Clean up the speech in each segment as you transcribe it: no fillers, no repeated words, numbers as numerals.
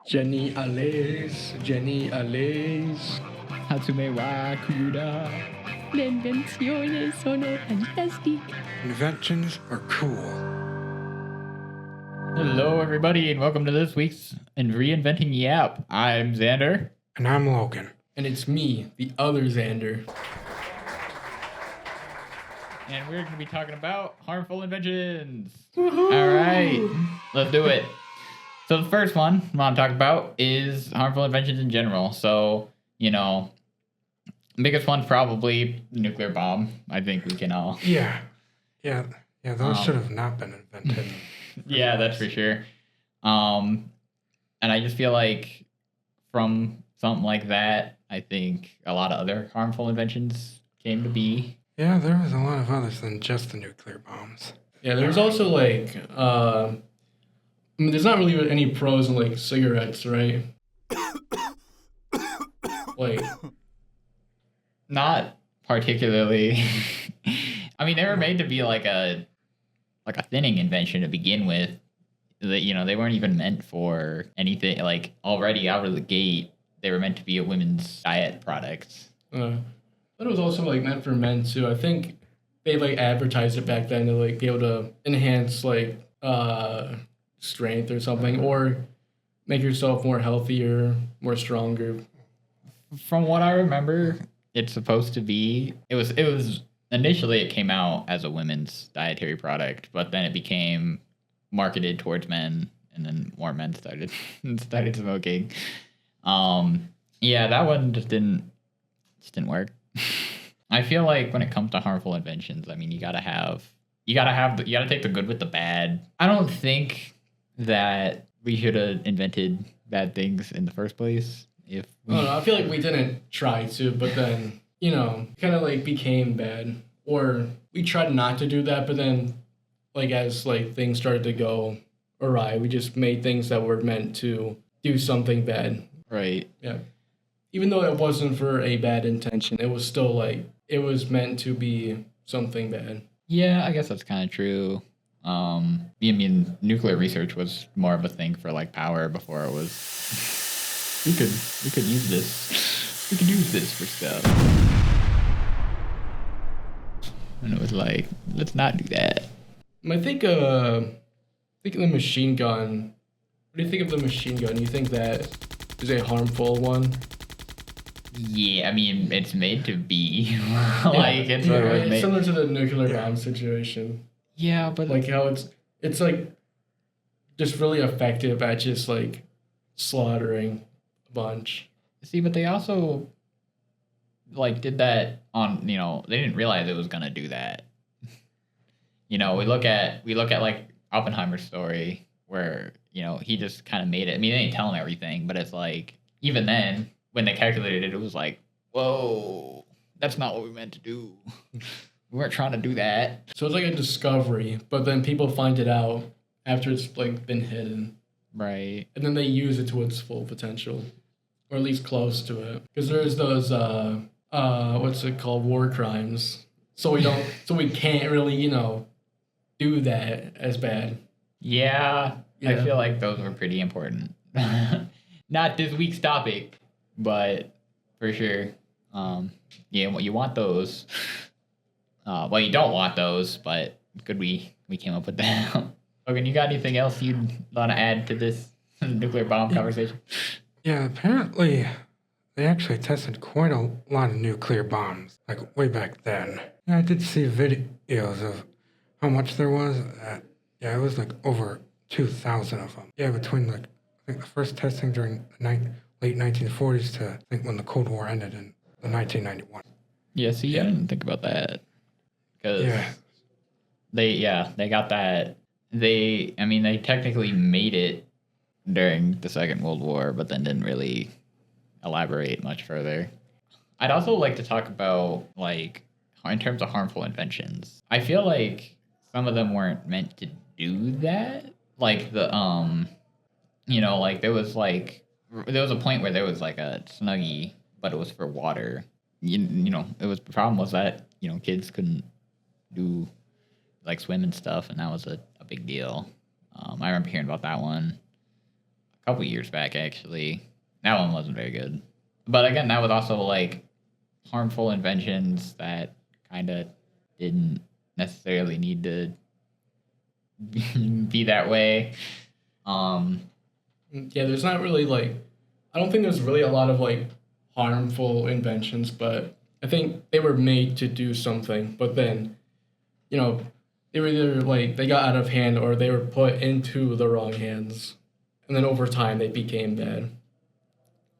Jenny Alays, Jenny Alays. Hatsume wa Kuruda. Le invenzioni sono fantastiche. Inventions are cool. Hello, everybody, and welcome to this week's Reinventing Yap. I'm Xander. And I'm Logan. And it's me, the other Xander. And we're going to be talking about harmful inventions. Woohoo! All right, let's do it. So the first one I want to talk about is harmful inventions in general. So, biggest one's probably the nuclear bomb. I think we can all... Yeah, those should have not been invented. Yeah, that's for sure. And I just feel like from something like that, I think a lot of other harmful inventions came to be. Yeah, there was a lot of others than just the nuclear bombs. Yeah, there's also there's not really any pros in cigarettes, right? Not particularly. I mean, they were made to be like a thinning invention to begin with. That they weren't even meant for anything. Like already out of the gate, they were meant to be a women's diet product. But it was also meant for men too. I think they advertised it back then to be able to enhance strength or something, or make yourself more healthier, more stronger. From what I remember, it's supposed to be. It was initially it came out as a women's dietary product, but then it became marketed towards men, and then more men started smoking. Yeah, that one just didn't work. I feel like when it comes to harmful inventions, I mean, you gotta take the good with the bad. I don't think that we should have invented bad things in the first place. I don't know, I feel like we didn't try to, but then, kind of became bad. Or we tried not to do that, but then, as things started to go awry, we just made things that were meant to do something bad. Right. Yeah. Even though it wasn't for a bad intention, it was still it was meant to be something bad. Yeah, I guess that's kind of true. I mean, nuclear research was more of a thing for power before it was. We could use this. We could use this for stuff. And it was let's not do that. I think of the machine gun. What do you think of the machine gun? You think that is a harmful one? Yeah, I mean, it's made to be. It's similar to the nuclear bomb situation. Yeah, but how it's just really effective at just slaughtering a bunch. See, but they also did that on, they didn't realize it was gonna do that. We look at Oppenheimer's story where, he just kind of made it. I mean, they didn't tell him everything, but it's even then, when they calculated it, it was whoa, that's not what we meant to do. We weren't trying to do that. So it's a discovery, but then people find it out after it's been hidden. Right. And then they use it to its full potential, or at least close to it. Because there's those what's it called, war crimes. So we can't really do that as bad. Yeah. I feel like those were pretty important. Not this week's topic, but for sure. You want those. Well, you don't want those, but good we came up with that. Logan, you got anything else you'd want to add to this nuclear bomb conversation? Yeah, apparently they actually tested quite a lot of nuclear bombs, way back then. Yeah, I did see videos of how much there was. It was over 2,000 of them. Yeah, between I think the first testing during the late 1940s to I think when the Cold War ended in 1991. Yeah, see, I didn't think about that. Because they got that. They technically made it during the Second World War, but then didn't really elaborate much further. I'd also like to talk about, in terms of harmful inventions. I feel like some of them weren't meant to do that. There was a point where there was a Snuggie, but it was for water. The problem was that, kids couldn't do swim and stuff, and that was a big deal. I remember hearing about that one. a couple years back, actually. That one wasn't very good. But again, that was also like harmful inventions that kind of didn't necessarily need to be that way. Yeah, there's not really like, I don't think there's really a lot of like harmful inventions, but I think they were made to do something. But then, you know, they were either like they got out of hand or they were put into the wrong hands, and then over time they became bad.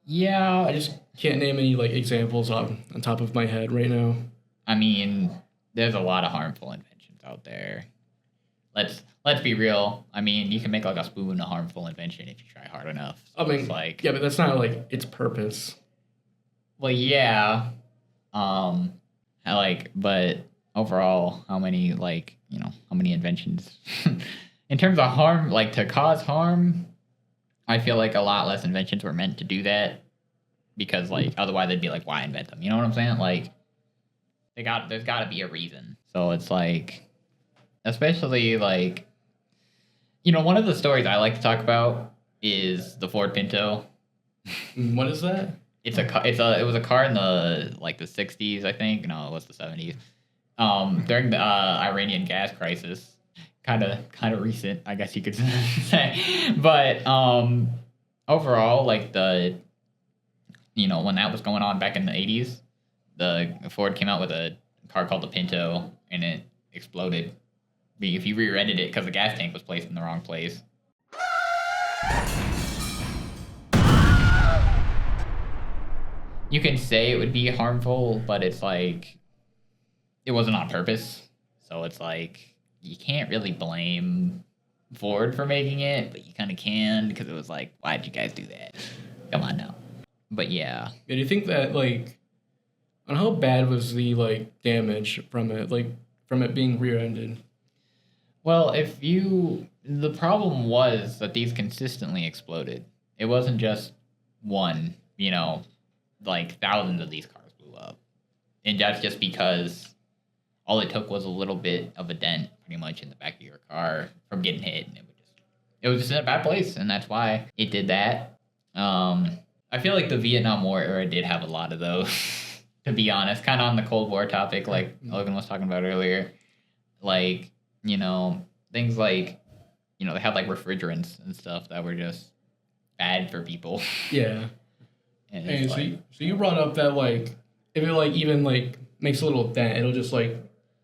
Yeah, I just can't name any like examples on top of my head right now. I mean, there's a lot of harmful inventions out there. Let's be real. I mean, you can make like a spoon a harmful invention if you try hard enough. So I mean, it's like, yeah, but that's not like its purpose. well, yeah. But overall, how many how many inventions in terms of harm, like to cause harm? I feel like a lot less inventions were meant to do that because like otherwise they'd be like, why invent them? You know what I'm saying? Like there's got to be a reason. So it's like, especially like, one of the stories I like to talk about is the Ford Pinto. What is that? It was a car in the like the 60s, I think. No, it was the 70s. During the Iranian gas crisis. Kind of recent, I guess you could say. But overall, like when that was going on back in the 80s, the Ford came out with a car called the Pinto, and it exploded. If you rear-ended it, because the gas tank was placed in the wrong place. You can say it would be harmful, but it's like it wasn't on purpose. So it's like you can't really blame Ford for making it, but you kind of can because it was like, why did you guys do that? Come on now. But yeah. Yeah, do you think that like, on how bad was the like damage from it, like from it being rear-ended? Well, the problem was that these consistently exploded. It wasn't just one, like thousands of these cars blew up. And that's just because all it took was a little bit of a dent pretty much in the back of your car from getting hit, and it was just in a bad place, and that's why it did that. I feel like the Vietnam War era did have a lot of those, to be honest, kind of on the Cold War topic, like Logan was talking about earlier. Like, things like, they had like refrigerants and stuff that were just bad for people. Yeah. And Hey, it's so you brought up that like, if it like even like makes a little dent, it'll just like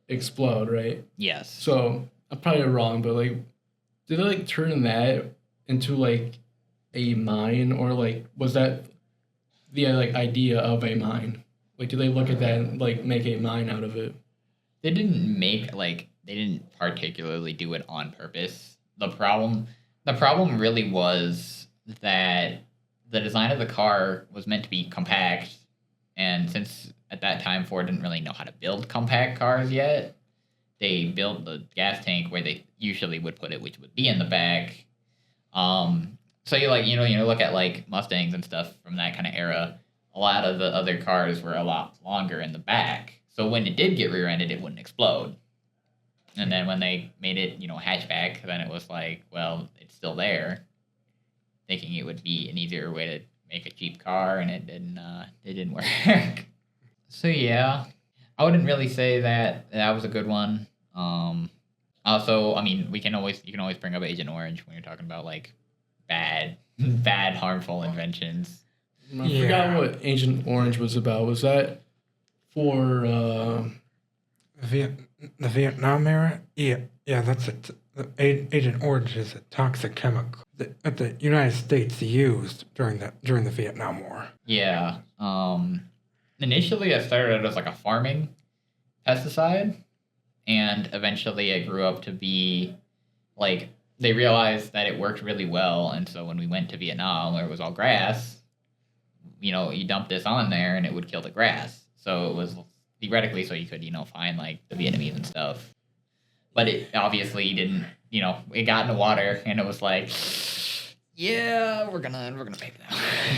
explode, right? yes. So I'm probably wrong, but like, did they like turn that into like a mine, or like was that the like idea of a mine? Like, do they look at that and like make a mine out of it? They didn't particularly do it on purpose. The problem really was that the design of the car was meant to be compact, and since at that time Ford didn't really know how to build compact cars yet, they built the gas tank where they usually would put it, which would be in the back. So you look at like Mustangs and stuff from that kind of era. A lot of the other cars were a lot longer in the back, so when it did get rear-ended, it wouldn't explode. And then when they made it, hatchback, then it was like, well, it's still there, thinking it would be an easier way to make a cheap car, and it didn't work. So yeah, I wouldn't really say that was a good one. Also, I mean, you can always bring up Agent Orange when you're talking about like bad harmful inventions. I forgot what Agent Orange was about. Was that for The Vietnam era? Yeah, that's it. Agent Orange is a toxic chemical that the United States used during the Vietnam War. Yeah. Initially, it started out as like a farming pesticide, and eventually it grew up to be like they realized that it worked really well, and so when we went to Vietnam, where it was all grass, you dump this on there and it would kill the grass. So it was theoretically so you could find like the Vietnamese and stuff, but it obviously didn't. It got in the water and it was like, yeah, we're gonna pay for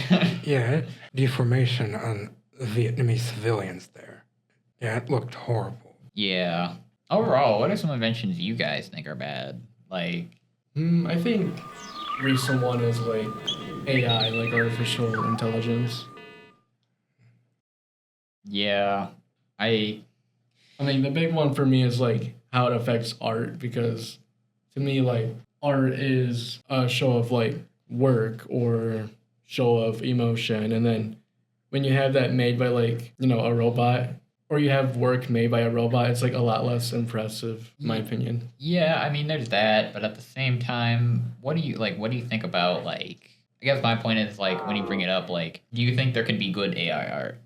that. Yeah, deformation on the Vietnamese civilians there. Yeah, it looked horrible. Yeah. Overall, what are some inventions you guys think are bad? Like, I think recent one is like AI, like artificial intelligence. Yeah, I I mean, the big one for me is like how it affects art because to me, like art is a show of like work or show of emotion, and then when you have that made by like a robot, or you have work made by a robot, it's like a lot less impressive, in my opinion. yeah, I mean there's that, but at the same time, what do you think about like I guess my point is like when you bring it up, like, do you think there can be good AI art?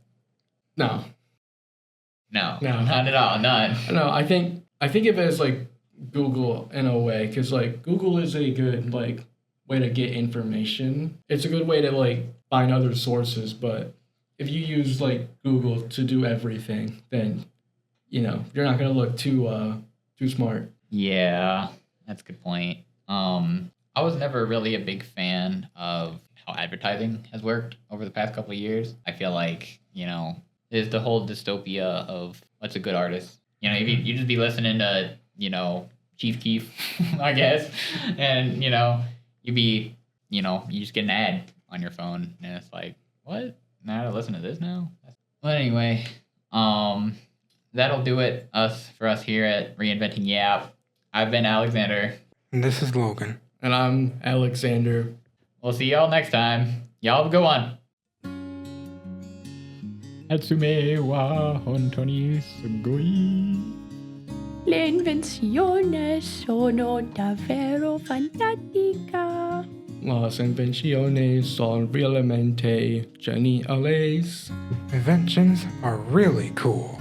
No, No, No. not at all, none. no, I think of it as like Google in a way, because like Google is a good like way to get information. It's a good way to like find other sources, but if you use like Google to do everything, then you're not gonna look too smart. Yeah, that's a good point. I was never really a big fan of how advertising has worked over the past couple of years. I feel like, there's the whole dystopia of what's a good artist. If you just be listening to, Chief Keef, I guess, and, you just get an ad on your phone, and it's like, what? Now I gotta listen to this now? But anyway, that'll do it for us here at Reinventing Yap. I've been Alexander. And this is Logan. And I'm Alexander. We'll see y'all next time. Y'all have a good one. Hatsume wa hontoni sugoi. Le invenzioni sono davvero fantastica. Las invenciones son realmente geniales. Inventions are really cool.